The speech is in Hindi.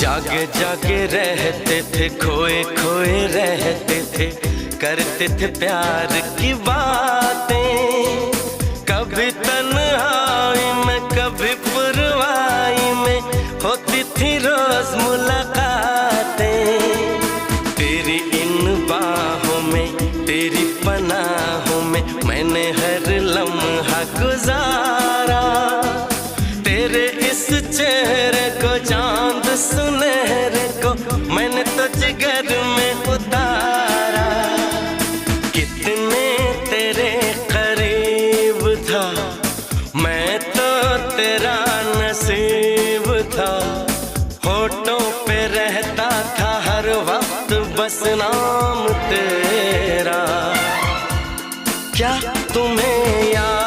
जागे जागे रहते थे, खोए खोए रहते थे, करते थे प्यार की बातें। कभी तन्हाई में कभी पुरवाई में होती थी रोज मुलाकातें। तेरी इन बाहों में तेरी पनाहों में मैंने हर लम्हा गुजारा। तेरे इस चेहरे को चांद सुनहरे को मैंने तो जिगर में उतारा। कितने तेरे करीब था मैं तो तेरा नसीब था। होठों पे रहता था हर वक्त बस नाम तेरा। क्या तुम्हें याद